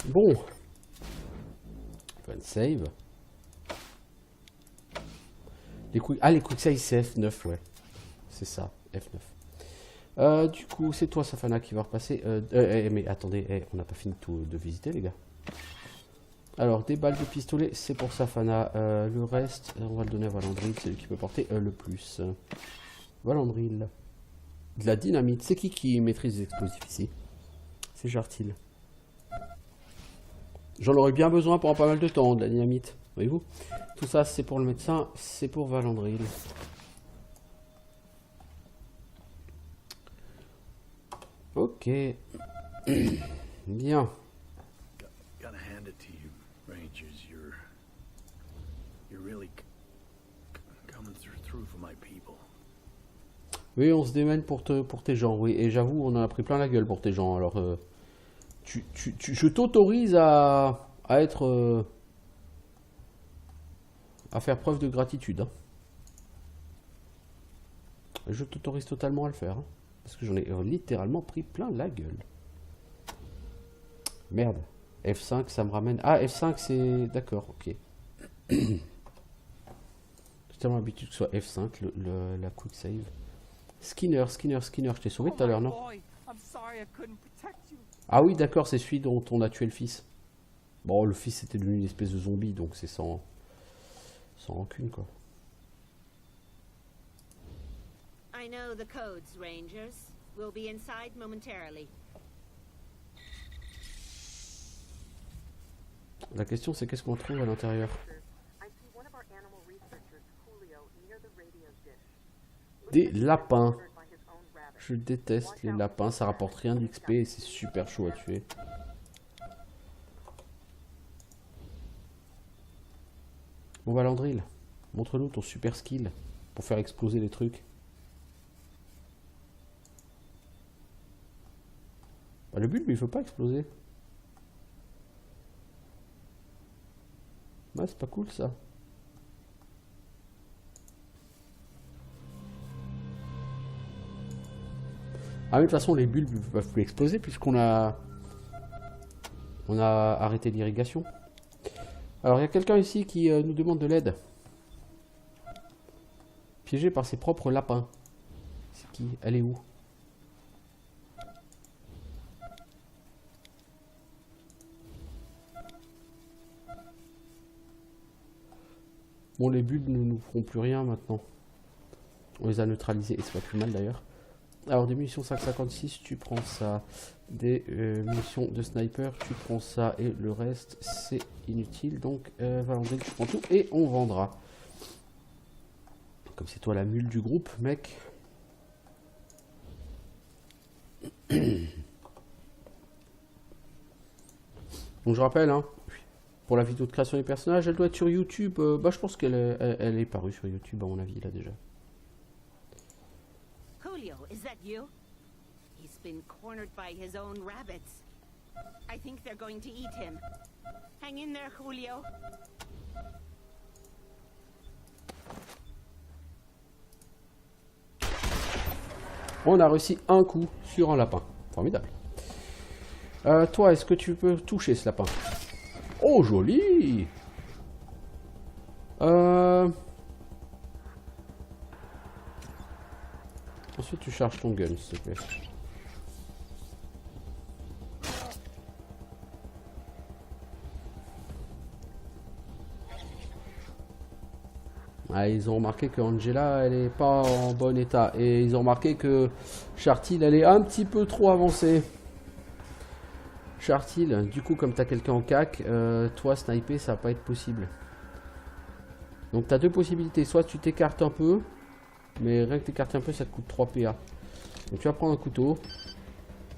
Bon. Fun save. Les quick save c'est F9, ouais. C'est ça, F9. Du coup, c'est toi, Safana, qui va repasser. Mais attendez, on n'a pas fini de visiter, les gars. Alors, des balles de pistolet, c'est pour Safana. Le reste, on va le donner à Valandril, c'est lui qui peut porter le plus. Valandril. De la dynamite. C'est qui maîtrise les explosifs ici? C'est Jartil. J'en aurais bien besoin pendant pas mal de temps, de la dynamite. Voyez-vous? Tout ça, c'est pour le médecin, c'est pour Valandril. Ok. Bien. Oui, on se démène pour tes gens, oui. Et j'avoue, on en a pris plein la gueule pour tes gens. Alors, je t'autorise à être... à faire preuve de gratitude. Hein. Je t'autorise totalement à le faire. Hein, parce que j'en ai littéralement pris plein la gueule. Merde. F5, ça me ramène... Ah, F5, c'est... D'accord, ok. J'ai tellement l'habitude que ce soit F5, la quick save. Skinner, je t'ai sauvé tout à l'heure, non? Ah oui, d'accord, c'est celui dont on a tué le fils. Bon, le fils était devenu une espèce de zombie, donc c'est sans rancune, quoi. I know the codes, Rangers. We'll be inside momentarily. La question, c'est qu'est-ce qu'on trouve à l'intérieur? Des lapins. Je déteste les lapins, ça rapporte rien d'XP et c'est super chaud à tuer. Bon, Valandril, montre-nous ton super skill pour faire exploser les trucs. Bah, le but, lui, il faut pas exploser. Ouais, c'est pas cool ça. Ah mais de toute façon les bulbes ne peuvent plus exploser puisqu'on a arrêté l'irrigation. Alors il y a quelqu'un ici qui nous demande de l'aide. Piégé par ses propres lapins. C'est qui? Elle est où? Bon, les bulbes ne nous feront plus rien maintenant. On les a neutralisés et c'est pas plus mal d'ailleurs. Alors des munitions 5,56, tu prends ça. Des munitions de sniper, tu prends ça. Et le reste, c'est inutile. Donc, Valandril, tu prends tout et on vendra. Comme c'est toi la mule du groupe, mec. Donc je rappelle, hein, pour la vidéo de création des personnages, elle doit être sur YouTube. Bah, je pense qu'elle est parue sur YouTube, à mon avis, là déjà. Julio, is that you? He's been cornered by his own rabbits. I think they're going to eat him. Hang in there, Julio. On a réussi un coup sur un lapin. Formidable. Toi, est-ce que tu peux toucher ce lapin? Oh, joli! Ensuite, tu charges ton gun, s'il te plaît. Ah, ils ont remarqué que Angela, elle est pas en bon état. Et ils ont remarqué que Chartil, elle est un petit peu trop avancée. Chartil, du coup, comme tu as quelqu'un en cac, toi, sniper, ça va pas être possible. Donc, tu as deux possibilités. Soit tu t'écartes un peu, mais rien que t'écarter un peu, ça te coûte 3 PA. Donc, tu vas prendre un couteau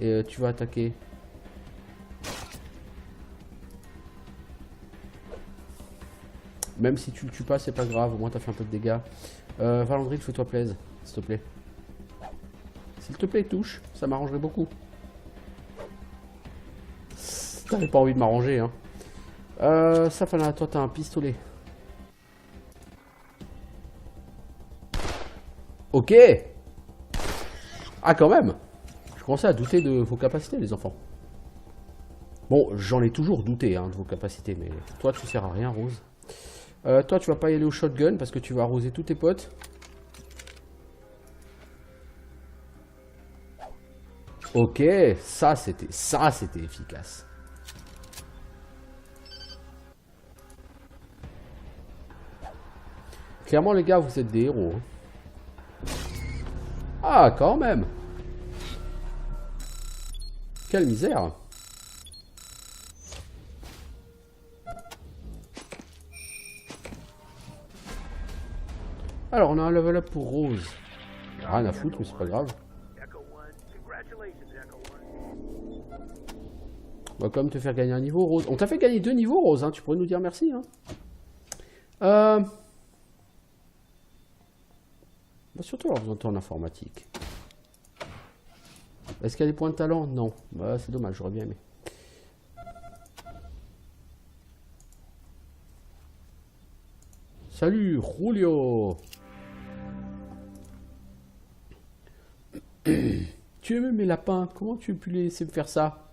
et tu vas attaquer. Même si tu le tues pas, c'est pas grave. Au moins, t'as fait un peu de dégâts. Valandril, fais-toi plaisir, s'il te plaît. S'il te plaît, touche. Ça m'arrangerait beaucoup. T'avais pas envie de m'arranger, hein. Safana, toi, t'as un pistolet. Ok. Ah, quand même. Je commençais à douter de vos capacités, les enfants. Bon, j'en ai toujours douté hein, de vos capacités, mais toi, tu sers à rien, Rose. Toi, tu vas pas y aller au shotgun parce que tu vas arroser tous tes potes. Ok, ça c'était efficace. Clairement, les gars, vous êtes des héros. Hein. Ah, quand même. Quelle misère. Alors, on a un level up pour Rose. Rien à foutre, mais c'est pas grave. On va quand même te faire gagner un niveau, Rose. On t'a fait gagner 2 niveaux, Rose. Hein. Tu pourrais nous dire merci. Hein. Surtout avoir besoin de temps en informatique. Est-ce qu'il y a des points de talent? Non. Bah, c'est dommage, j'aurais bien aimé. Salut, Julio. Tu aimes mes lapins? Comment tu as pu les laisser me faire ça?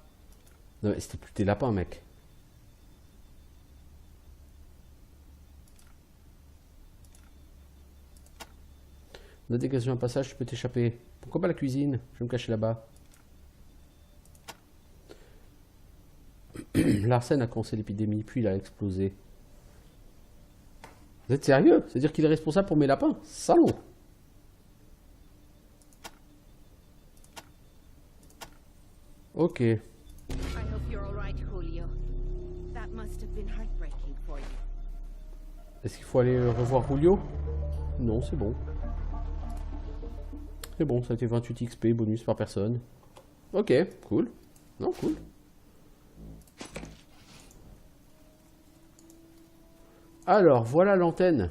Non, mais c'était plus tes lapins, mec. On a dégagé un passage, tu peux t'échapper. Pourquoi pas la cuisine? Je vais me cacher là-bas. Larsen a commencé l'épidémie, puis il a explosé. Vous êtes sérieux? C'est-à-dire qu'il est responsable pour mes lapins? Salaud! Ok. Est-ce qu'il faut aller revoir Julio? Non, c'est bon. C'est bon, ça a été 28 XP bonus par personne. Ok, cool. Non, cool. Alors, voilà l'antenne.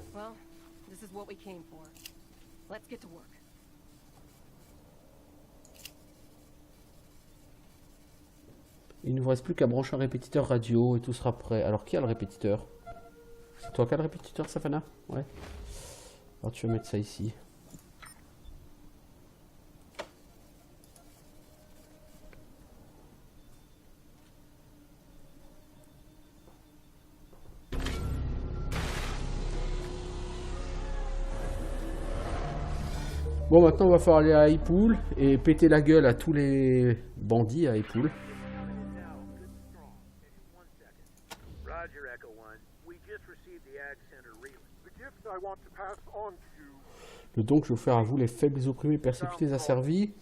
Il ne vous reste plus qu'à brancher un répétiteur radio et tout sera prêt. Alors, qui a le répétiteur? C'est toi qui as le répétiteur, Safana? Ouais. Alors, tu vas mettre ça ici. Bon, maintenant, on va falloir aller à Highpool et péter la gueule à tous les bandits à Highpool. Le don que je vais vous faire à vous, les faibles opprimés, persécutés, asservis.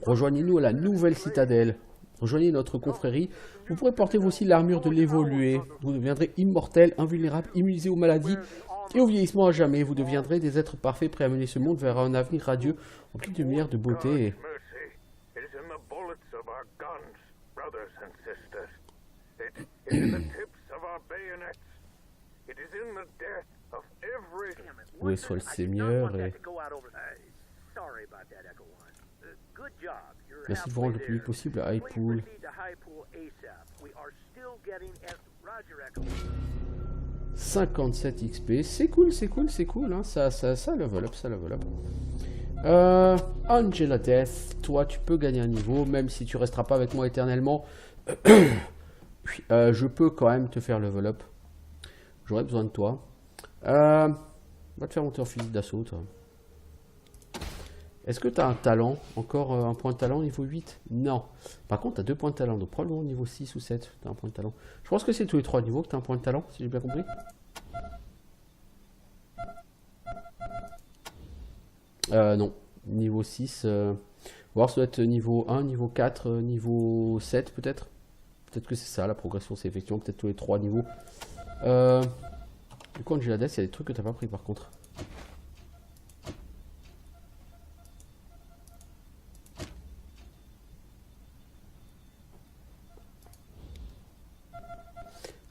Rejoignez-nous à la nouvelle citadelle. Rejoignez notre confrérie. Vous pourrez porter vous aussi l'armure de l'évolué. Vous deviendrez immortel, invulnérable, immunisé aux maladies et au vieillissement à jamais. Vous deviendrez des êtres parfaits prêts à mener ce monde vers un avenir radieux, rempli de lumière, de beauté. Où est soit le Seigneur et... Merci de vous rendre le plus vite possible à Highpool. 57 XP, c'est cool, c'est cool, c'est cool, hein. Ça level up, ça level up. Angela Death, toi tu peux gagner un niveau, même si tu resteras pas avec moi éternellement. Je peux quand même te faire level up. J'aurais besoin de toi. Va te faire monter en fusil d'assaut, toi. Est-ce que tu as un talent? Encore un point de talent niveau 8? Non. Par contre, tu as 2 points de talent, donc probablement niveau 6 ou 7, tu as un point de talent. Je pense que c'est tous les 3 niveaux que tu as un point de talent, si j'ai bien compris. Non. Niveau 6. Voir, ça doit être niveau 1, niveau 4, niveau 7 peut-être. Peut-être que c'est ça, la progression, c'est effectivement peut-être tous les 3 niveaux. Du coup, Angela Death, il y a des trucs que tu n'as pas pris par contre.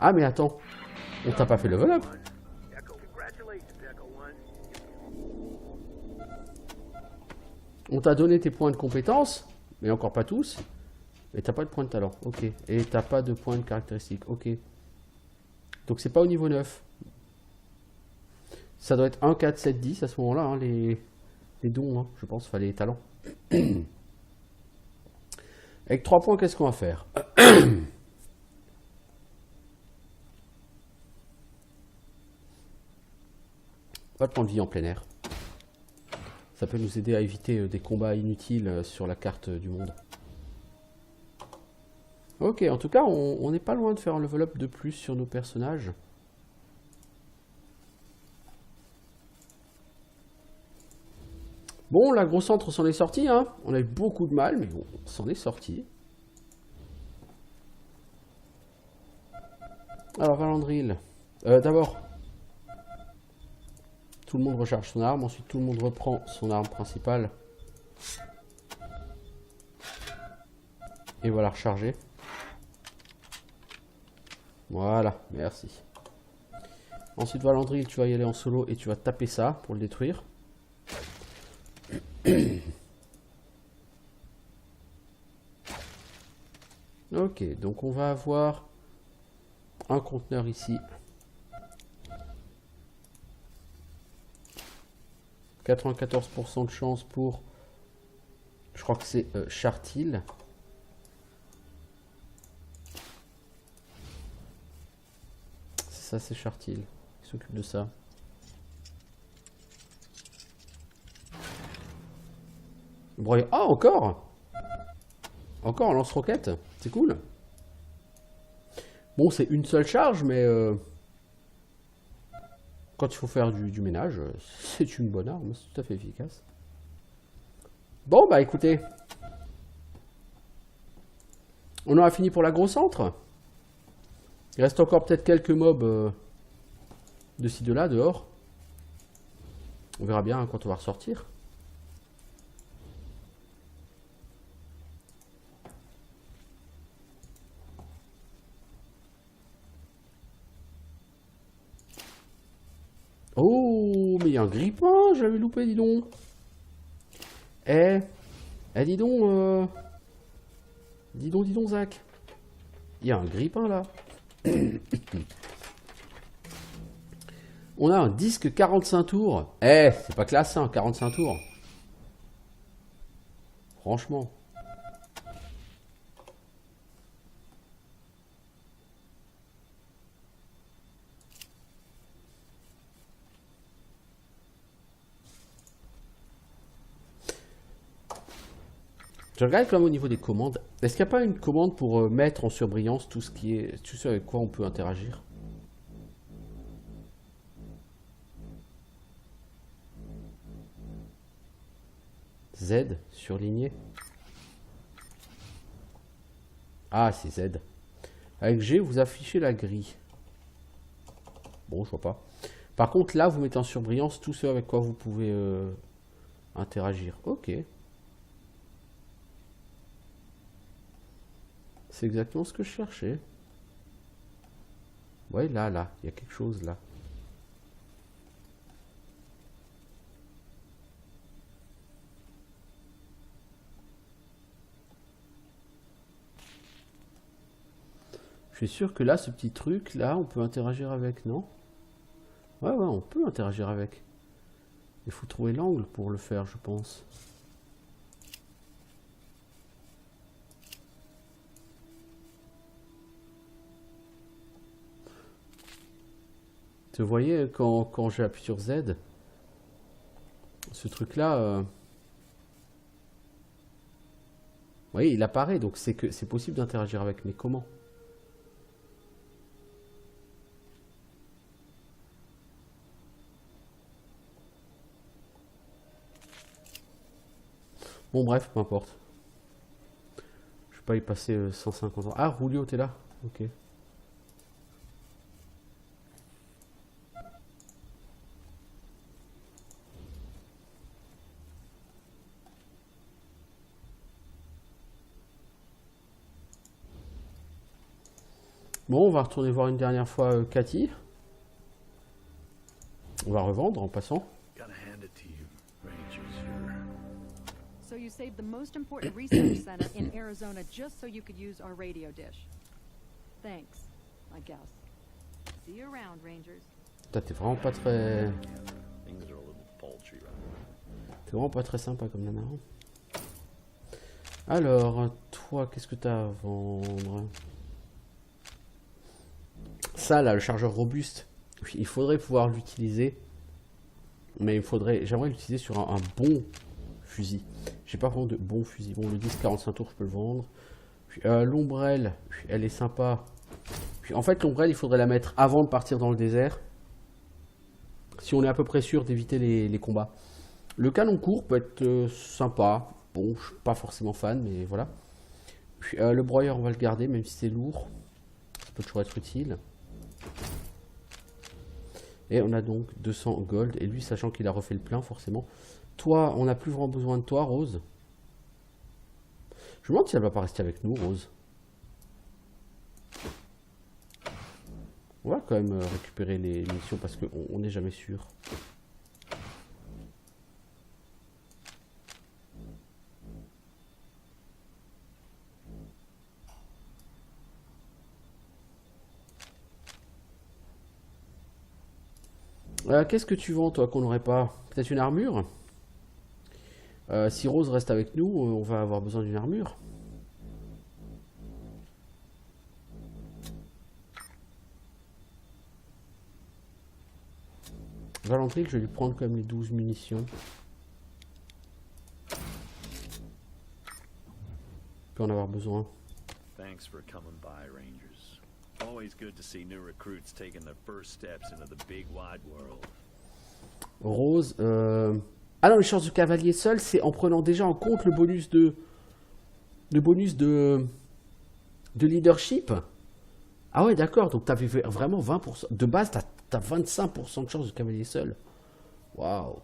Ah mais attends, on t'a pas fait level up. On t'a donné tes points de compétence, mais encore pas tous. Et t'as pas de points de talent, ok. Et t'as pas de points de caractéristiques, ok. Donc c'est pas au niveau 9. Ça doit être 1, 4, 7, 10 à ce moment-là, hein, les dons, hein, je pense, enfin les talents. Avec 3 points, qu'est-ce qu'on va faire? Pas de point de vie en plein air. Ça peut nous aider à éviter des combats inutiles sur la carte du monde. Ok, en tout cas, on n'est pas loin de faire un level up de plus sur nos personnages. Bon, la grosse centre s'en est sortie, hein. On a eu beaucoup de mal, mais bon, on s'en est sorti. Alors, Valandril. D'abord, tout le monde recharge son arme. Ensuite, tout le monde reprend son arme principale. Et voilà, recharger. Voilà, merci. Ensuite, Valandril, tu vas y aller en solo et tu vas taper ça pour le détruire. Ok, donc on va avoir un conteneur ici. 94% de chance pour... Je crois que c'est Chartil. C'est ça, c'est Chartil qui s'occupe de ça. Broye... Ah, encore! Encore un lance-roquette, c'est cool. Bon, c'est une seule charge, mais quand il faut faire du ménage, c'est une bonne arme, c'est tout à fait efficace. Bon, bah écoutez, on aura fini pour la grosse centre. Il reste encore peut-être quelques mobs de ci, de là, dehors. On verra bien quand on va ressortir. Oh, mais il y a un grippin, je l'avais loupé, dis donc. Dis donc, dis donc, Zach. Il y a un grippin, là. On a un disque 45 tours. C'est pas classe, hein, 45 tours. Franchement. Je regarde quand même au niveau des commandes. Est-ce qu'il n'y a pas une commande pour mettre en surbrillance tout ce avec quoi on peut interagir? Z, surligné. Ah, c'est Z. Avec G, vous affichez la grille. Bon, je vois pas. Par contre, là, vous mettez en surbrillance tout ce avec quoi vous pouvez interagir. Ok. C'est exactement ce que je cherchais. Ouais, là, il y a quelque chose là. Je suis sûr que là, ce petit truc, là, on peut interagir avec, non? Ouais, on peut interagir avec. Il faut trouver l'angle pour le faire, je pense. Vous voyez, quand j'appuie sur Z, ce truc-là, vous voyez, il apparaît, donc c'est que c'est possible d'interagir avec, mais comment? Bon, bref, peu importe. Je vais pas y passer 150 ans. Ah, Rulio, t'es là? Ok. Bon, on va retourner voir une dernière fois Cathy. On va revendre en passant. So you saved the most important research center in Arizona just so you could use our radio dish. Thanks, I guess. See you around, Rangers. T'es vraiment pas très... T'es vraiment pas très sympa comme nana. Alors, toi, qu'est-ce que t'as à vendre? Ça, là, le chargeur robuste. Il faudrait pouvoir l'utiliser Mais il faudrait, j'aimerais l'utiliser sur un bon fusil. J'ai pas vraiment de bon fusil. Bon, le 10-45 tours, je peux le vendre. Puis l'ombrelle, elle est sympa. Puis en fait, l'ombrelle, il faudrait la mettre avant de partir dans le désert. Si on est à peu près sûr d'éviter les combats. Le canon court peut être sympa. Bon, je suis pas forcément fan, mais voilà. Puis le broyeur, on va le garder, même si c'est lourd. Ça peut toujours être utile. Et on a donc 200 gold. Et lui, sachant qu'il a refait le plein, forcément. Toi, on n'a plus vraiment besoin de toi, Rose. Je me demande si elle va pas rester avec nous, Rose. On va quand même récupérer les missions parce qu'on n'est jamais sûr. Qu'est-ce que tu vends, toi, qu'on n'aurait pas? Peut-être une armure? Si Rose reste avec nous, on va avoir besoin d'une armure. Valentril, je vais lui prendre quand même les 12 munitions. Peut en avoir besoin. Thanks for coming by, Rangers. Always good to see new recruits taking their first steps into the big wide world. Rose, ah non, les chances de cavalier seul, c'est en prenant déjà en compte le bonus de leadership. Ah ouais, d'accord, donc t'avais vraiment 20%. De base, t'as 25% de chance de cavalier seul. Waouh.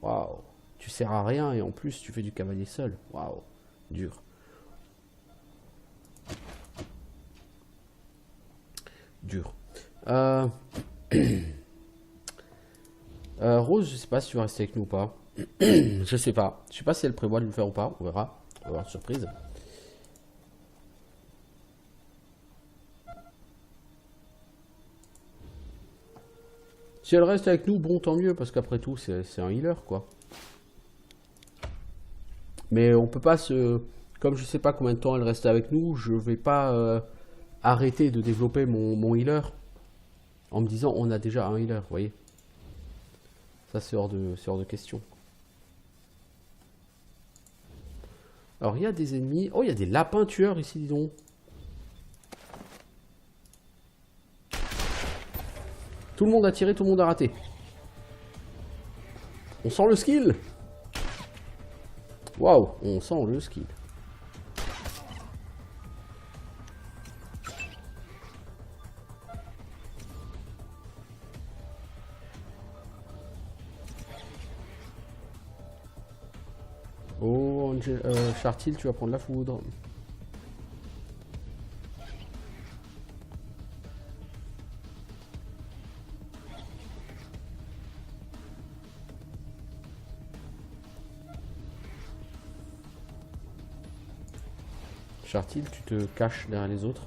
Waouh. Tu sers à rien et en plus, tu fais du cavalier seul. Waouh. Dur. Dur. Rose, je sais pas si tu vas rester avec nous ou pas. Je sais pas. Je sais pas si elle prévoit de le faire ou pas. On verra. On va avoir une surprise. Si elle reste avec nous, bon, tant mieux, parce qu'après tout, c'est un healer, quoi. Mais on peut pas se... Comme je sais pas combien de temps elle reste avec nous, je vais pas arrêter de développer mon healer en me disant on a déjà un healer, vous voyez. Ça, c'est hors de question. Alors, il y a des ennemis. Oh, il y a des lapins tueurs ici, dis donc. Tout le monde a tiré, tout le monde a raté. On sent le skill. Waouh, on sent le skill. Oh, Chartil, tu vas prendre la foudre. Chartil, tu te caches derrière les autres.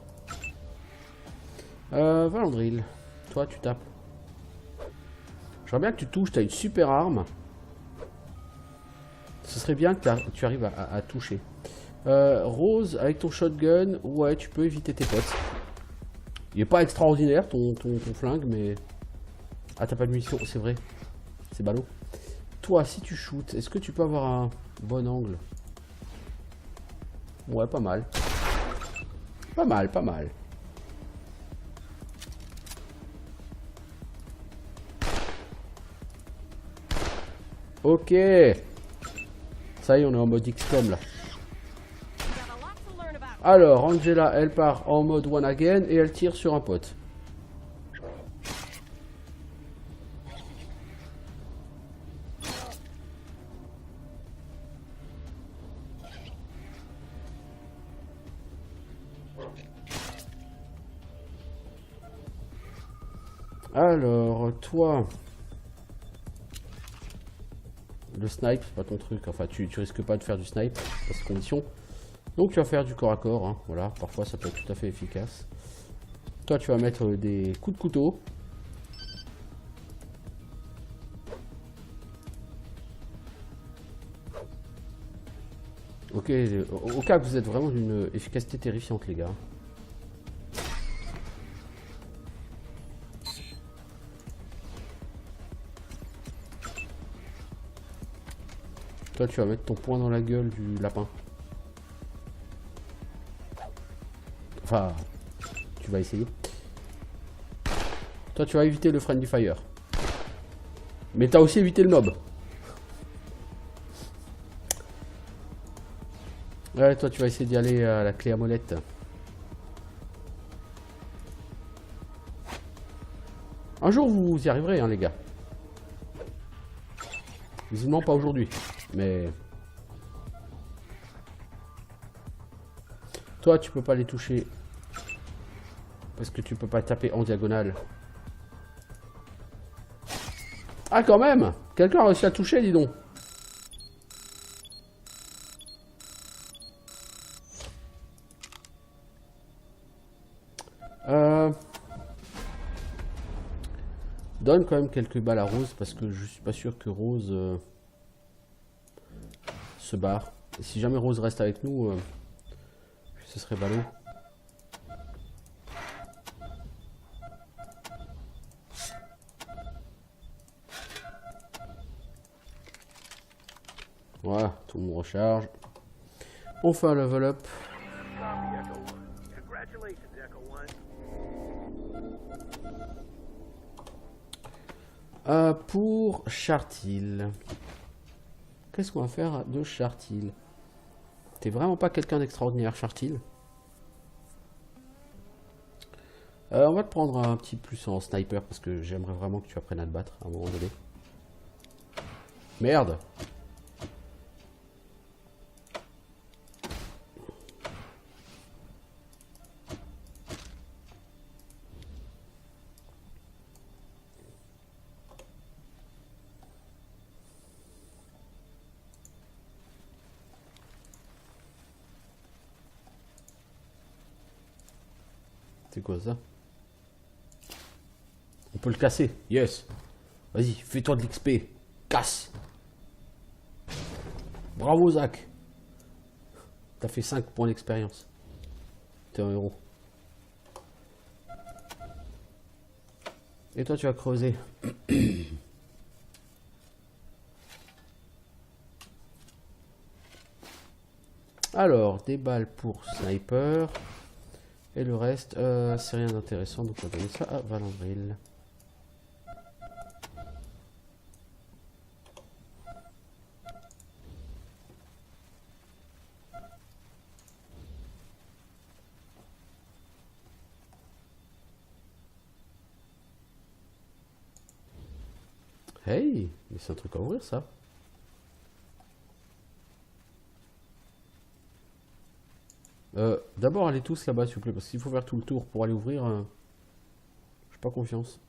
Valandril, toi tu tapes. J'aimerais bien que tu touches, tu as une super arme. Ce serait bien que tu arrives à toucher. Rose, avec ton shotgun, ouais, tu peux éviter tes potes. Il est pas extraordinaire ton flingue, mais... Ah, t'as pas de munitions, c'est vrai. C'est ballot. Toi, si tu shootes, est-ce que tu peux avoir un bon angle? Ouais, pas mal. Pas mal, pas mal. Ok. Ça y est, on est en mode XCOM là. Alors, Angela, elle part en mode one again et elle tire sur un pote. Alors, toi... Le snipe, c'est pas ton truc. Enfin, tu risques pas de faire du snipe dans ces conditions. Donc, tu vas faire du corps à corps. Hein. Voilà, parfois, ça peut être tout à fait efficace. Toi, tu vas mettre des coups de couteau. Ok, au cas que vous êtes vraiment d'une efficacité terrifiante, les gars. Toi, tu vas mettre ton poing dans la gueule du lapin. Enfin, tu vas essayer. Toi, tu vas éviter le friendly fire. Mais t'as aussi évité le mob. Ouais, toi, tu vas essayer d'y aller à la clé à molette. Un jour, vous y arriverez, hein, les gars. Visiblement pas aujourd'hui, mais... Toi, tu peux pas les toucher. Parce que tu peux pas taper en diagonale. Ah, quand même! Quelqu'un a réussi à toucher, dis donc. Donne quand même quelques balles à Rose parce que je suis pas sûr que Rose se barre. Et si jamais Rose reste avec nous, ce serait ballot. Voilà, tout le monde recharge. On fait un level up. Pour Chartil. Qu'est-ce qu'on va faire de Chartil? T'es vraiment pas quelqu'un d'extraordinaire, Chartil. On va te prendre un petit plus en sniper parce que j'aimerais vraiment que tu apprennes à te battre à un moment donné. Merde! C'est quoi ça? On peut le casser. Yes. Vas-y, fais-toi de l'XP. Casse. Bravo, Zach. T'as fait 5 points d'expérience. T'es un héros. Et toi, tu vas creuser. Alors, des balles pour sniper. Et le reste, c'est rien d'intéressant, donc on va donner ça à Valandril. Hey, mais c'est un truc à ouvrir ça. D'abord allez tous là-bas s'il vous plaît, parce qu'il faut faire tout le tour pour aller ouvrir. J'ai pas confiance.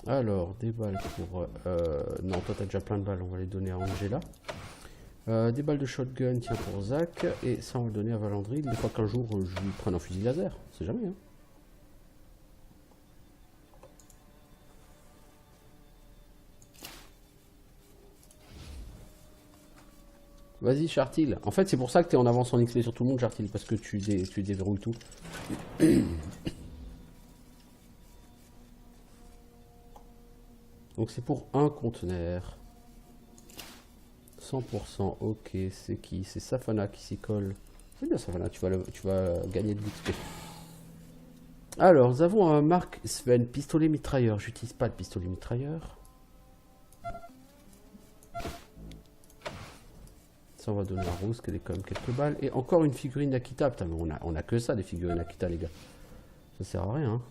Alors, des balles pour... non, toi t'as déjà plein de balles, on va les donner à Angela. Des balles de shotgun, tiens, pour Zach. Et ça, on va le donner à Valandril. Des fois qu'un jour, je lui prenne un fusil laser. C'est jamais, hein. Vas-y, Chartil. En fait, c'est pour ça que tu es en avance en XP sur tout le monde, Chartil. Parce que tu déverrouilles tout. Donc, c'est pour un conteneur. 100%, ok, c'est qui? C'est Safana qui s'y colle. C'est bien Safana, tu vas gagner de l'XP. Alors, nous avons un Mark Sven, pistolet mitrailleur. J'utilise pas de pistolet mitrailleur. Ça, on va donner à Rose, qu'elle ait quand même quelques balles. Et encore une figurine Akita. Putain, mais on a que ça, des figurines Akita, les gars. Ça sert à rien, hein.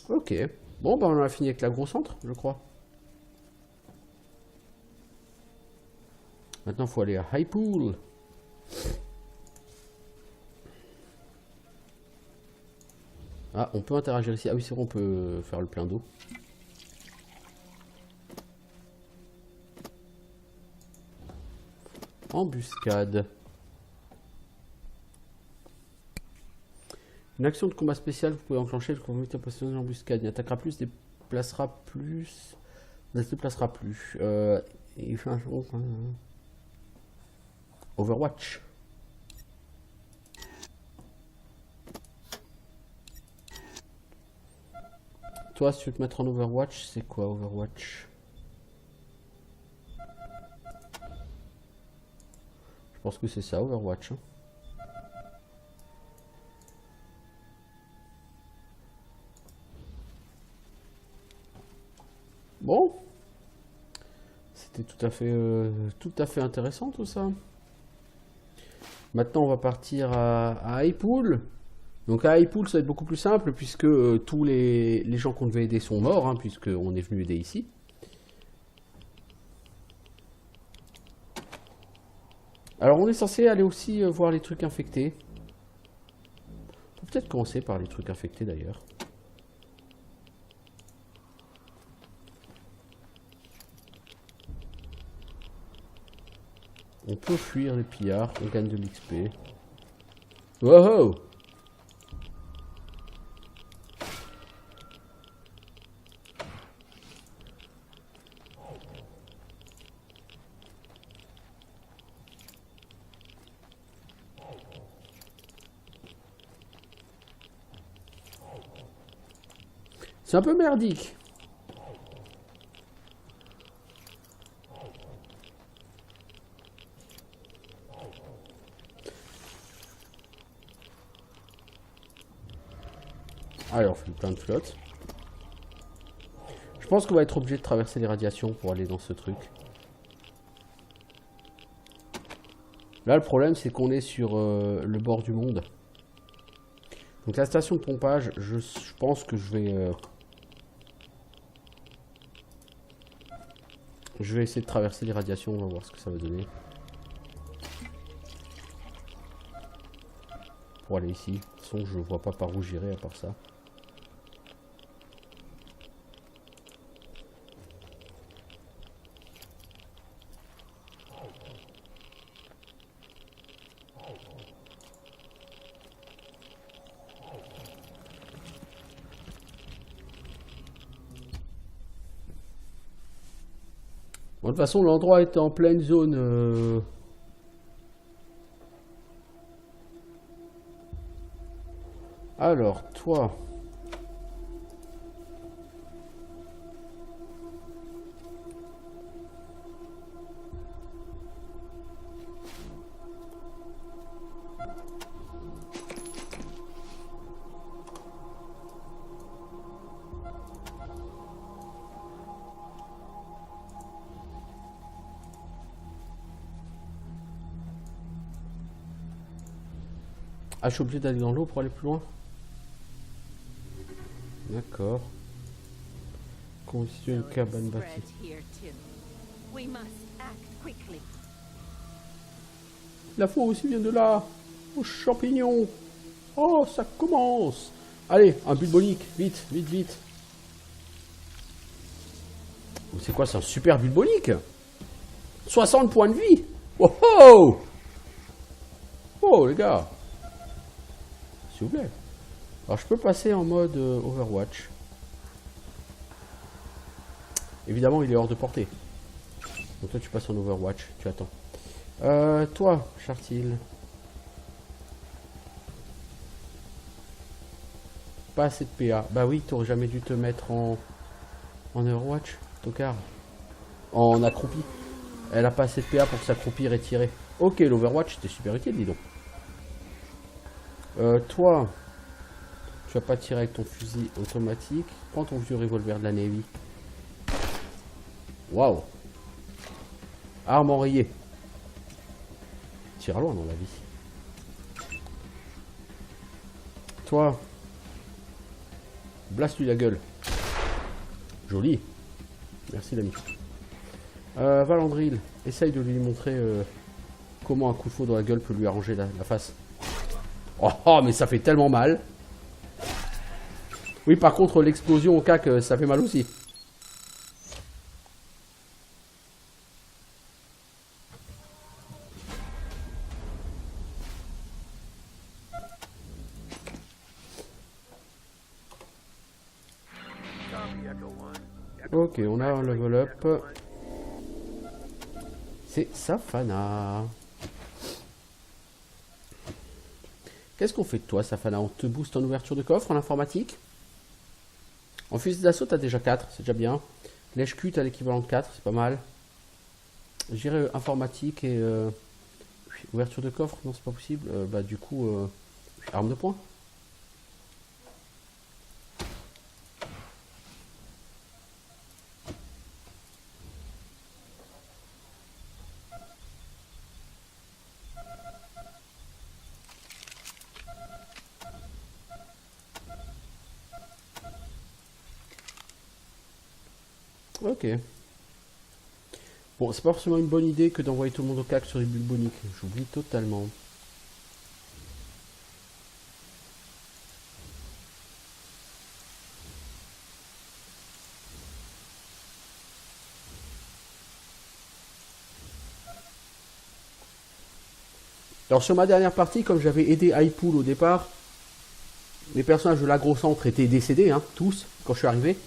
Ok. Bon, bah on a fini avec la grosse centre, je crois. Maintenant, il faut aller à High Pool. Ah, on peut interagir ici. Ah oui, c'est bon, on peut faire le plein d'eau. Embuscade. Une action de combat spécial, vous pouvez enclencher le comité positionné d'embuscade. Il attaquera plus, déplacera plus, ne se déplacera plus. Il fait un jour. Overwatch. Toi, si tu veux te mettre en Overwatch, c'est quoi Overwatch? Je pense que c'est ça, Overwatch. Hein. Bon. C'était tout à fait intéressant tout ça. Maintenant, on va partir à Highpool. Donc à Highpool, ça va être beaucoup plus simple puisque tous les gens qu'on devait aider sont morts, hein, puisqu'on est venu aider ici. Alors on est censé aller aussi voir les trucs infectés. On peut peut-être commencer par les trucs infectés d'ailleurs. On peut fuir les pillards, on gagne de l'XP. Wow! C'est un peu merdique. Allez, on fait plein de flottes. Je pense qu'on va être obligé de traverser les radiations pour aller dans ce truc. Là, le problème, c'est qu'on est sur le bord du monde. Donc la station de pompage, je pense que je vais essayer de traverser les radiations, on va voir ce que ça va donner. Pour aller ici. De toute façon, je vois pas par où j'irai à part ça. Bon, de toute façon, l'endroit est en pleine zone. Alors, toi. Ah, je suis obligé d'aller dans l'eau pour aller plus loin. D'accord. Constituer une cabane bâtie. La foi aussi vient de là. Aux champignons. Oh, ça commence. Allez, un bulbonique. Vite, vite, vite. C'est quoi, c'est un super bulbonique? 60 points de vie. Oh, oh, oh les gars. S'il vous plaît. Alors je peux passer en mode Overwatch. Évidemment il est hors de portée. Donc toi tu passes en Overwatch, tu attends. Toi, Chartil. Pas assez de PA. Bah oui, t'aurais jamais dû te mettre en Overwatch, tocard. En accroupi. Elle a pas assez de PA pour s'accroupir et tirer. Ok, l'Overwatch c'était super utile, dis donc. Toi, tu vas pas tirer avec ton fusil automatique. Prends ton vieux revolver de la Navy. Waouh. Arme enrayée. Tire loin dans la vie. Toi, blast-lui la gueule. Joli. Merci l'ami. Valandril, essaye de lui montrer comment un coup de faux dans la gueule peut lui arranger la face. Oh, mais ça fait tellement mal. Oui, par contre, l'explosion au cac, ça fait mal aussi. Ok, on a un level up. C'est Safana. Qu'est-ce qu'on fait de toi, Safana? On te booste en ouverture de coffre, en informatique. En fusil d'assaut, t'as déjà 4, c'est déjà bien. Lèche-cul, t'as l'équivalent de 4, c'est pas mal. J'irai informatique et ouverture de coffre, non, c'est pas possible. Bah, du coup, arme de poing. Ok. Bon, c'est pas forcément une bonne idée que d'envoyer tout le monde au cac sur les bulles boniques. J'oublie totalement. Alors sur ma dernière partie, comme j'avais aidé Hypool au départ, les personnages de l'agro-centre étaient décédés, hein, tous, quand je suis arrivé.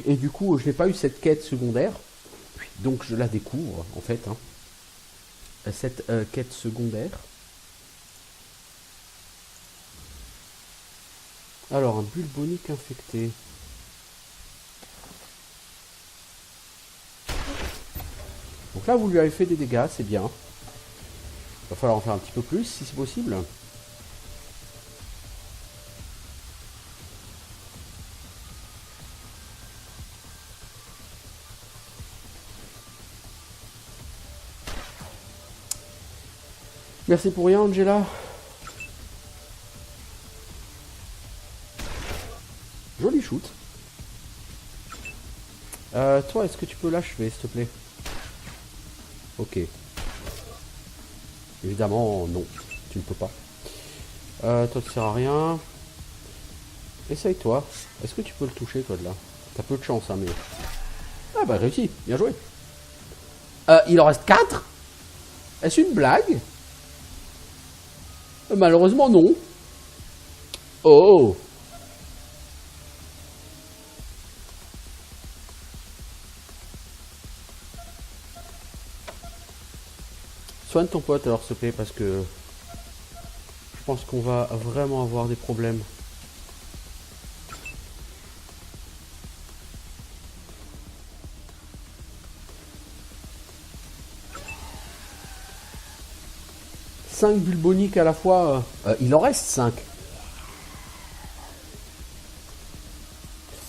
Et du coup, je n'ai pas eu cette quête secondaire. Donc je la découvre, en fait. Hein. Cette quête secondaire. Alors, un bulle bonique infecté. Donc là, vous lui avez fait des dégâts, c'est bien. Il va falloir en faire un petit peu plus, si c'est possible. Merci pour rien, Angela. Joli shoot. Toi, est-ce que tu peux l'achever, s'il te plaît? Ok. Évidemment, non. Tu ne peux pas. Toi, tu sers à rien. Essaye, toi. Est-ce que tu peux le toucher, toi, de là? T'as peu de chance, hein, mais... Ah bah, réussi. Bien joué. Il en reste 4? Est-ce une blague? Malheureusement, non. Oh! Soigne ton pote, alors, s'il te plaît, parce que... Je pense qu'on va vraiment avoir des problèmes. Cinq bulles boniques à la fois. Il en reste 5.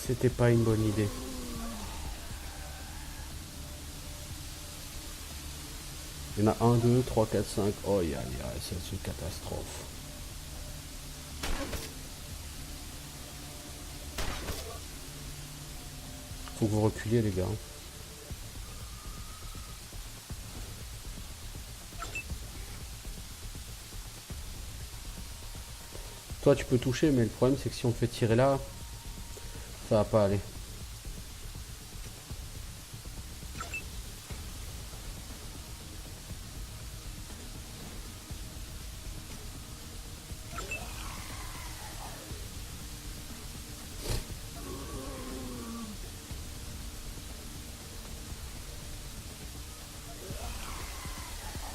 C'était pas une bonne idée. Il y en a 1, 2, 3, 4, 5. Oh, aïe, aïe, c'est une catastrophe. Faut que vous reculiez, les gars. Toi, tu peux toucher, mais le problème, c'est que si on te fait tirer là, ça va pas aller.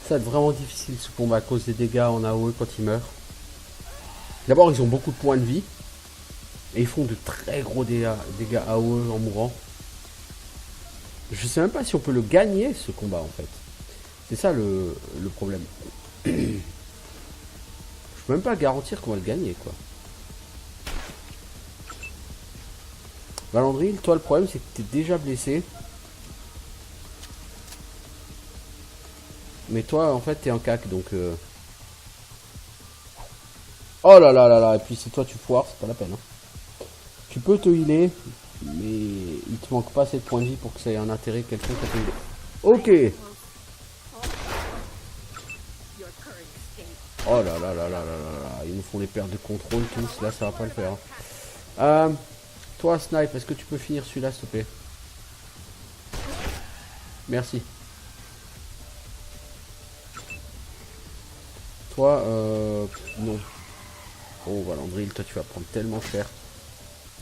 Ça va être vraiment difficile ce combat à cause des dégâts en AOE quand ils meurent. D'abord, ils ont beaucoup de points de vie. Et ils font de très gros dégâts AOE en mourant. Je sais même pas si on peut le gagner ce combat en fait. C'est ça le problème. Je peux même pas garantir qu'on va le gagner quoi. Valandril, toi le problème c'est que tu es déjà blessé. Mais toi en fait t'es en cac donc... Oh là là là là, et puis si toi tu foires, c'est pas la peine. Hein. Tu peux te healer, mais il te manque pas assez de points de vie pour que ça ait un intérêt quelqu'un qui a te healer. Ok. Oh là là là là là là là, ils nous font des pertes de contrôle tous, là ça va pas le faire. Toi Snipe, est-ce que tu peux finir celui-là s'il te plaît? Merci. Toi, non. Oh Valandril, toi tu vas prendre tellement cher.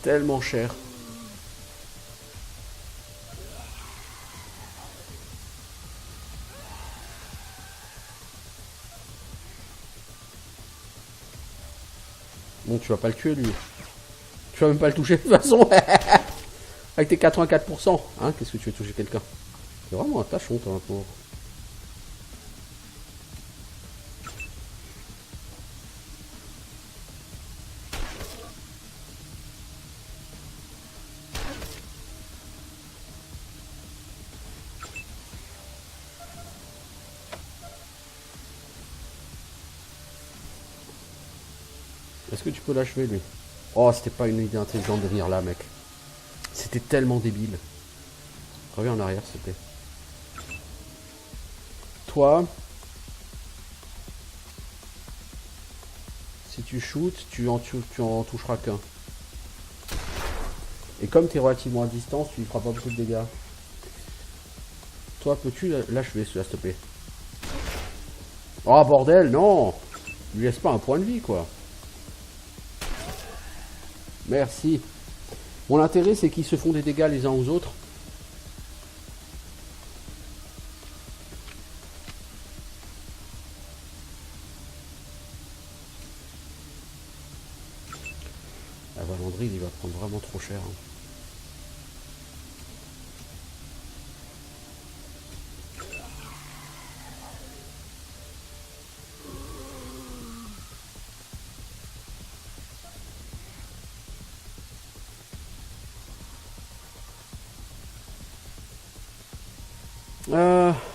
Tellement cher. Bon, tu vas pas le tuer, lui. Tu vas même pas le toucher, de toute façon. Avec tes 84%. Hein, qu'est-ce que tu veux toucher quelqu'un? C'est vraiment un tachon, toi, pauvre. Est-ce que tu peux l'achever, lui? Oh, c'était pas une idée intelligente de venir là, mec. C'était tellement débile. Reviens en arrière, s'il te plaît. Toi, si tu shootes, tu en toucheras qu'un. Et comme tu es relativement à distance, tu ne feras pas beaucoup de dégâts. Toi, peux-tu l'achever, celui-là, s'il te plaît? Oh, bordel, non! Lui laisse pas un point de vie, quoi. Merci. Mon intérêt, c'est qu'ils se font des dégâts les uns aux autres. La Valandrine, il va prendre vraiment trop cher. Hein.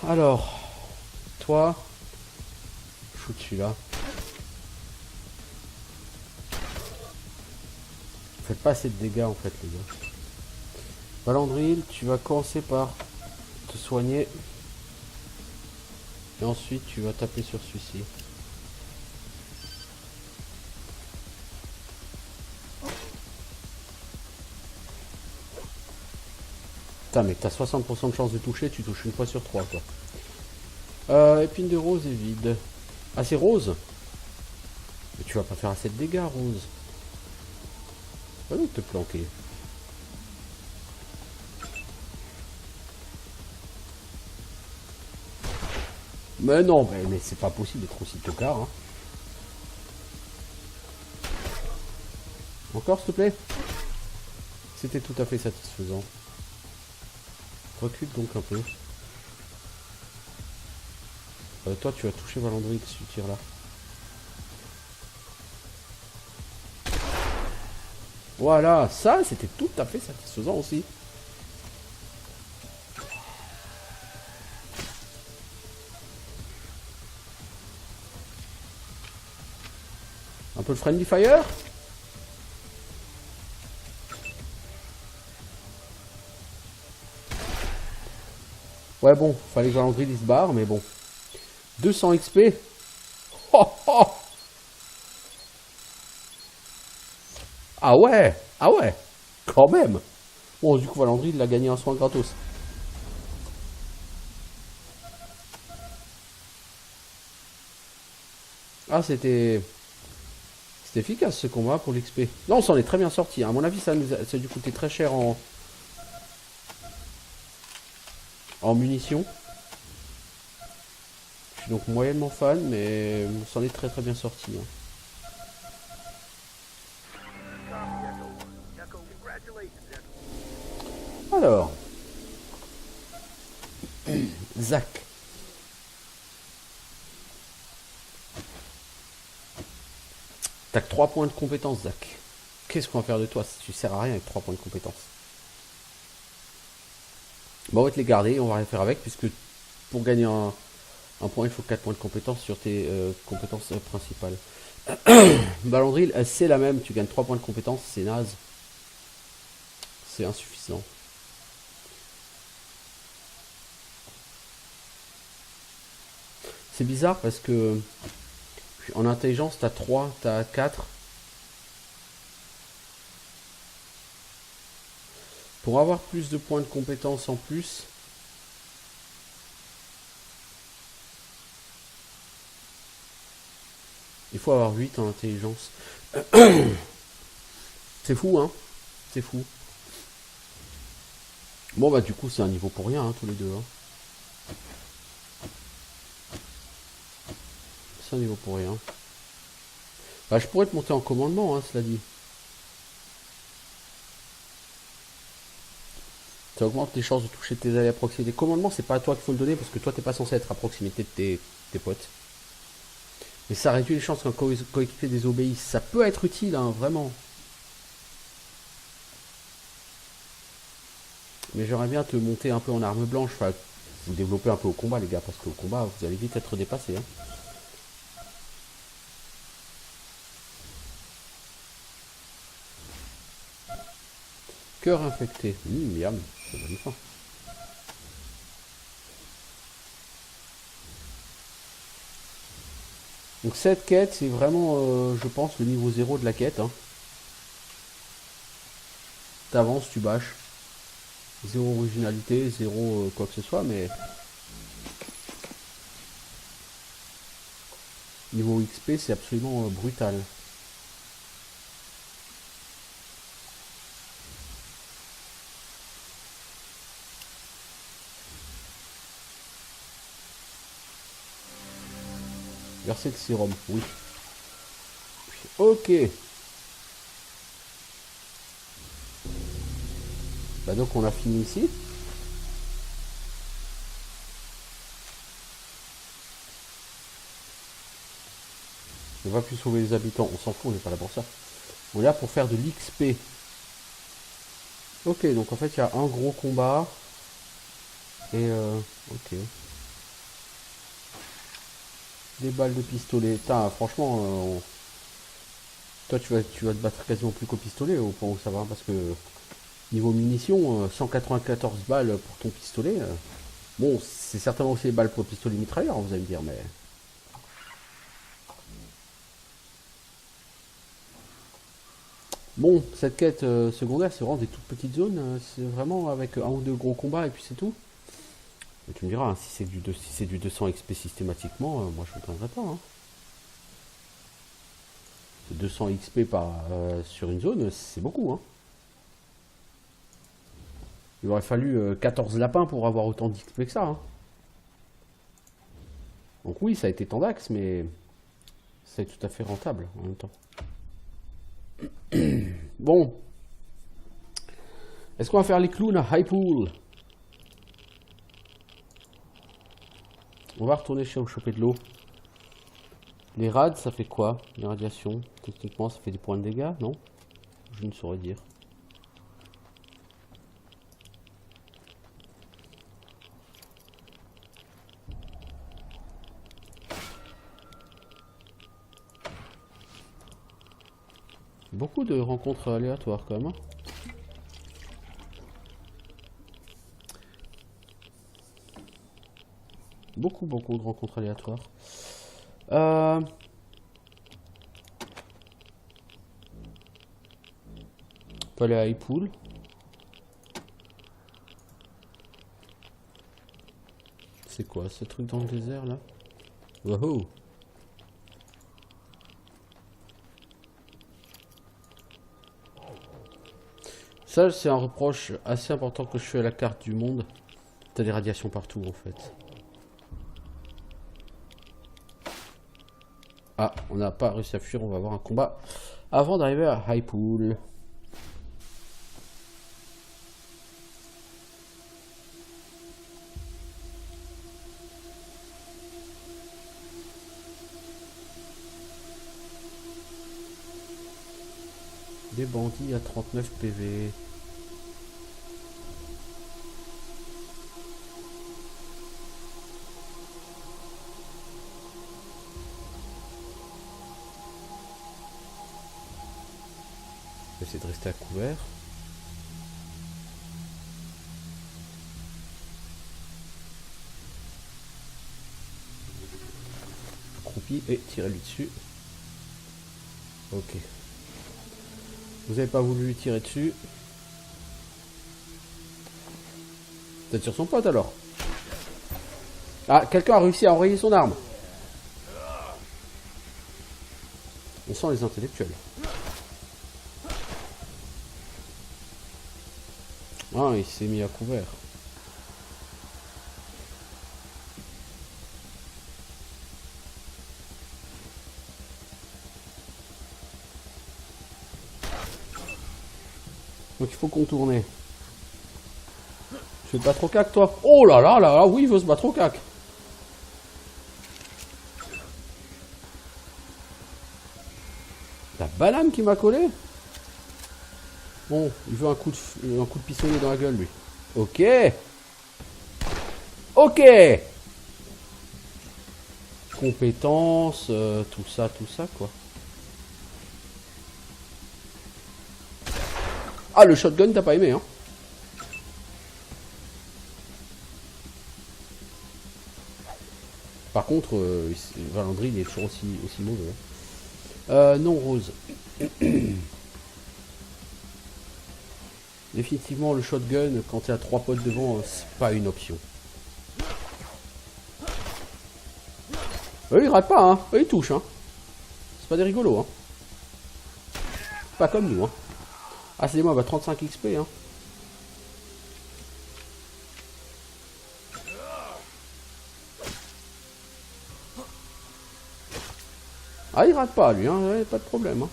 Alors, toi, shoot celui-là. Faites pas assez de dégâts en fait, les gars. Valandril, tu vas commencer par te soigner. Et ensuite, tu vas taper sur celui-ci. Putain, mec, t'as 60% de chance de toucher, tu touches une fois sur 3, quoi. Épine de rose est vide. Ah, c'est rose? Mais tu vas pas faire assez de dégâts, rose. Va donc te planquer. Mais non, mais c'est pas possible d'être aussi tocard, hein. Encore, s'il te plaît? C'était tout à fait satisfaisant. Recule donc un peu. Toi, tu vas toucher Valandril si tu tires là. Voilà, ça, c'était tout à fait satisfaisant aussi. Un peu de friendly fire. Ouais, bon, fallait que Valandril il se barre, mais bon. 200 XP. Oh, oh. Ah ouais, ah ouais, quand même. Bon, du coup, Valandril, il a gagné un soin gratos. Ah, c'était efficace ce combat pour l'XP. Non, on s'en est très bien sorti. À mon avis, ça a dû coûter très cher en munitions. Je suis donc moyennement fan, mais on s'en est très très bien sorti. Hein. Alors, Zach. T'as que 3 points de compétence, Zach. Qu'est-ce qu'on va faire de toi si tu sers à rien avec 3 points de compétence? Bon, on va te les garder, on va rien faire avec, puisque pour gagner un point, il faut 4 points de compétence sur tes compétences principales. Valandril, c'est la même, tu gagnes 3 points de compétence, c'est naze. C'est insuffisant. C'est bizarre parce que en intelligence, t'as 3, t'as 4. Pour avoir plus de points de compétence en plus, il faut avoir 8 en intelligence. C'est fou, hein? C'est fou. Bon, bah, du coup, c'est un niveau pour rien, hein, tous les deux. Hein. C'est un niveau pour rien. Bah, je pourrais te monter en commandement, hein, cela dit. Ça augmente les chances de toucher tes alliés à proximité. Commandement, c'est pas à toi qu'il faut le donner parce que toi, t'es pas censé être à proximité de tes potes. Mais ça réduit les chances qu'un coéquipier désobéisse. Ça peut être utile, hein, vraiment. Mais j'aimerais bien te monter un peu en arme blanche. Enfin, vous développer un peu au combat, les gars, parce qu'au combat, vous allez vite être dépassé. Hein. Cœur infecté. Miam, ça donne faim. Donc cette quête, c'est vraiment, je pense, le niveau 0 de la quête. Hein. T'avances, tu bâches. Zéro originalité, zéro quoi que ce soit, mais... Niveau XP, c'est absolument brutal. Verser de sérum, oui. Ok. Bah donc on a fini ici. On va plus sauver les habitants, on s'en fout, on n'est pas là pour ça. On est là pour faire de l'XP. Ok, donc en fait il y a un gros combat. Et ok. Des balles de pistolet. Putain, franchement, toi tu vas te battre quasiment plus qu'au pistolet au point où ça va, parce que niveau munitions, 194 balles pour ton pistolet. Bon, c'est certainement aussi les balles pour le pistolet mitrailleur, vous allez me dire, mais... Bon, cette quête secondaire, c'est vraiment des toutes petites zones. C'est vraiment avec un ou deux gros combats et puis c'est tout. Et tu me diras, hein, si c'est du 200 XP systématiquement, moi je ne me plaindrai pas. Hein. 200 XP sur une zone, c'est beaucoup. Hein. Il aurait fallu 14 lapins pour avoir autant d'XP que ça. Hein. Donc oui, ça a été tendax, mais c'est tout à fait rentable en même temps. Bon. Est-ce qu'on va faire les clowns à Hypool? On va retourner chez où choper de l'eau. Les rades, ça fait quoi? Les radiations, techniquement, ça fait des points de dégâts, non? Je ne saurais dire. Beaucoup de rencontres aléatoires quand même. Hein. Beaucoup de rencontres aléatoires. On peut aller à Hypool. C'est quoi ce truc dans le désert là? Wow. Ça, c'est un reproche assez important que je fais à la carte du monde. T'as des radiations partout en fait. Ah, on n'a pas réussi à fuir, on va avoir un combat avant d'arriver à Hypool. Des bandits à 39 PV. Je vais essayer de rester à couvert. Accroupi et tirer lui dessus. Ok. Vous avez pas voulu lui tirer dessus. Peut-être sur son pote alors. Ah, quelqu'un a réussi à enrayer son arme. On sent les intellectuels. Ah, il s'est mis à couvert. Donc il faut contourner. Tu veux te battre au cac, toi? Oh là là là là, oui, il veut se battre au cac. La banane qui m'a collé. Bon, il veut un coup de pistolet dans la gueule, lui. Ok. Ok. Compétences, tout ça, quoi. Ah, le shotgun, t'as pas aimé, hein? Par contre, Valandry, il est toujours aussi mauvais. Non, Rose. Définitivement, le shotgun, quand il y a 3 potes devant, c'est pas une option. Eux, ils ratent pas, hein. Eux, ils touchent, hein. C'est pas des rigolos, hein. Pas comme nous, hein. Ah, c'est moi, bah 35 XP, hein. Ah, il rate pas, lui, hein. Ouais, pas de problème, hein.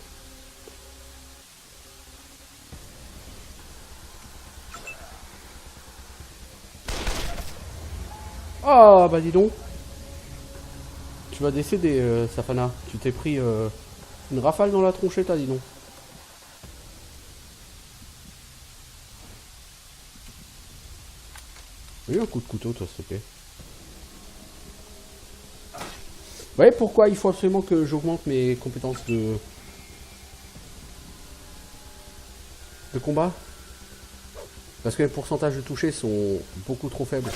Ah, bah dis donc. Tu vas décéder, Safana. Tu t'es pris une rafale dans la tronchette, dis donc. Oui, un coup de couteau, toi, s'il te plaît. Vous voyez pourquoi il faut absolument que j'augmente mes compétences de combat? Parce que les pourcentages de toucher sont beaucoup trop faibles.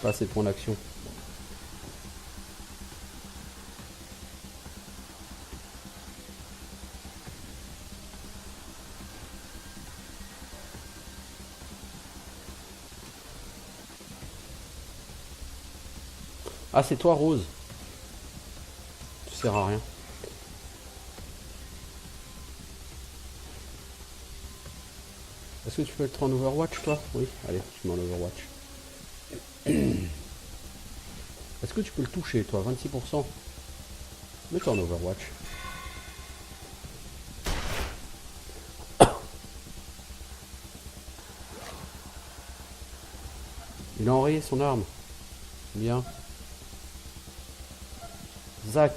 Pas assez de points d'action. Ah, c'est toi, Rose. Tu sers à rien. Est-ce que tu peux être en Overwatch, toi? Oui, allez, je mets en Overwatch. Est-ce que tu peux le toucher, toi? 26%. Mets-toi en Overwatch. Il a enrayé son arme. Bien. Zach.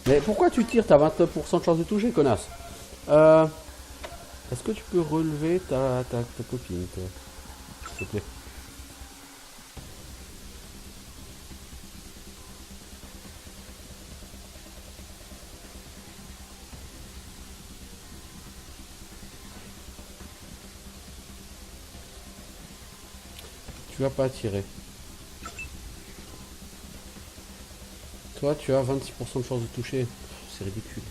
Mais pourquoi tu tires? T'as 29% de chance de toucher, connasse. Est-ce que tu peux relever ta copine, toi, s'il te plaît? Tu vas pas tirer. Toi, tu as 26% de chance de toucher. C'est ridicule.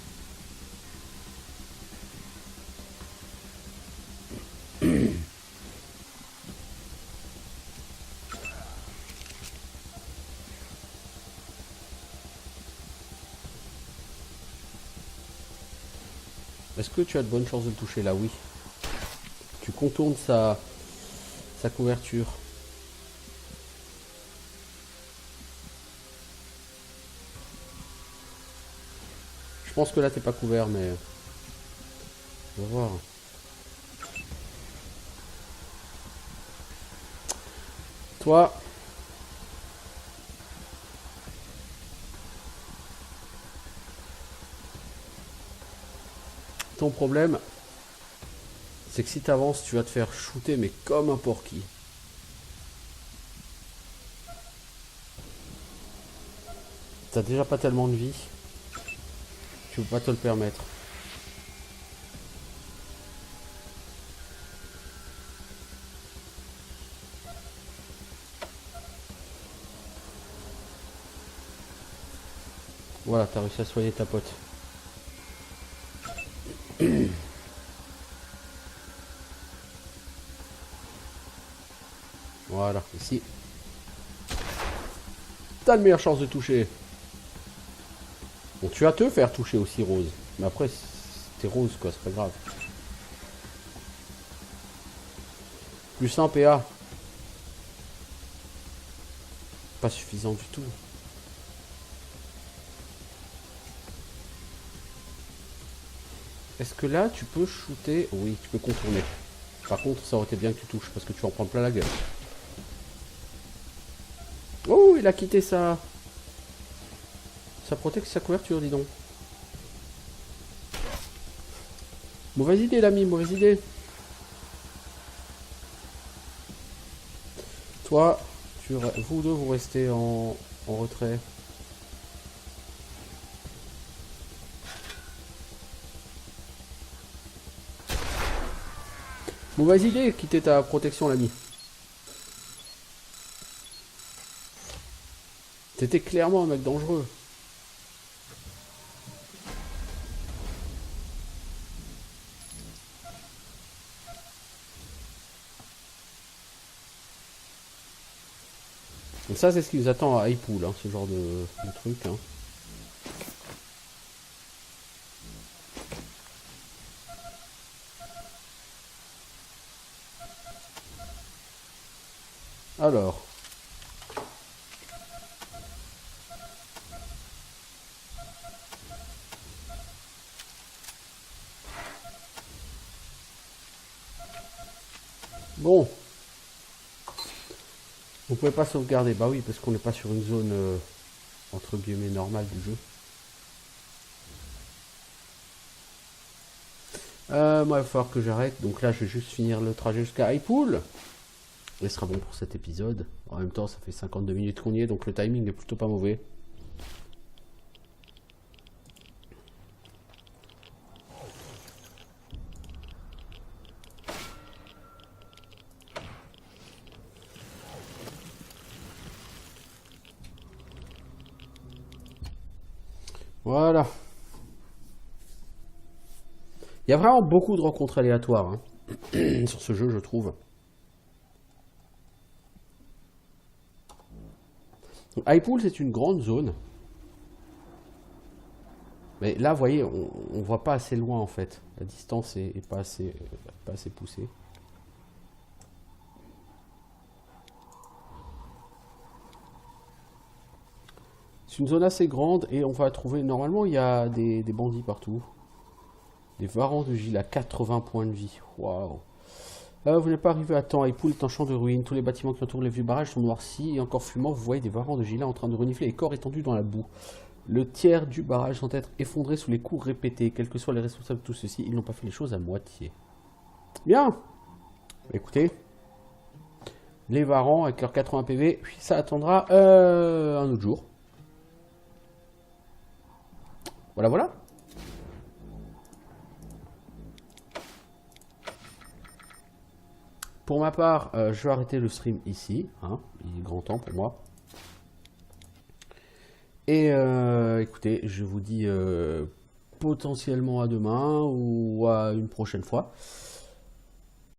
Est-ce que tu as de bonnes chances de le toucher là? Oui. Tu contournes sa couverture. Je pense que là t'es pas couvert, mais on va voir. Toi, ton problème, c'est que si tu avances, tu vas te faire shooter, mais comme un porky. T'as déjà pas tellement de vie. Tu peux pas te le permettre. Voilà, t'as réussi à soigner ta pote. Voilà, ici. t'as de meilleures chances de toucher. Bon, tu vas te faire toucher aussi, Rose. Mais après, t'es Rose, quoi, c'est pas grave. Plus 1 PA. Pas suffisant du tout. Est-ce que là, tu peux shooter? Oui, tu peux contourner. Par contre, ça aurait été bien que tu touches, parce que tu vas en prendre plein la gueule. Oh, il a quitté sa protection, sa couverture, dis donc. Mauvaise idée, l'ami, mauvaise idée. Toi, vous deux, vous restez en retrait. Mauvaise idée, quitter ta protection, l'ami. T'étais clairement un mec dangereux. Donc ça, c'est ce qui nous attend à Highpool, hein, ce genre de truc. Hein. Alors. Bon. Vous pouvez pas sauvegarder. Bah oui, parce qu'on n'est pas sur une zone entre guillemets normale du jeu. Moi, il va falloir que j'arrête. Donc là, je vais juste finir le trajet jusqu'à Highpool. Et ce sera bon pour cet épisode. En même temps, ça fait 52 minutes qu'on y est, donc le timing est plutôt pas mauvais. Voilà. Il y a vraiment beaucoup de rencontres aléatoires hein, sur ce jeu, je trouve. Highpool, c'est une grande zone. Mais là, vous voyez, on voit pas assez loin en fait. La distance est pas assez poussée. C'est une zone assez grande et on va trouver... Normalement, il y a des bandits partout. Des varans de Gila, 80 points de vie. Waouh. Vous n'êtes pas arrivé à temps. Highpool est un champ de ruines. Tous les bâtiments qui entourent les vieux barrages sont noircis et encore fumants. Vous voyez des varans de Gila en train de renifler les corps étendus dans la boue. Le tiers du barrage semble être effondré sous les coups répétés. Quels que soient les responsables de tout ceci, ils n'ont pas fait les choses à moitié. Bien. Écoutez. Les varans avec leurs 80 PV, ça attendra un autre jour. Voilà, voilà. Pour ma part, je vais arrêter le stream ici. Hein. Il est grand temps pour moi. Et écoutez, je vous dis potentiellement à demain ou à une prochaine fois.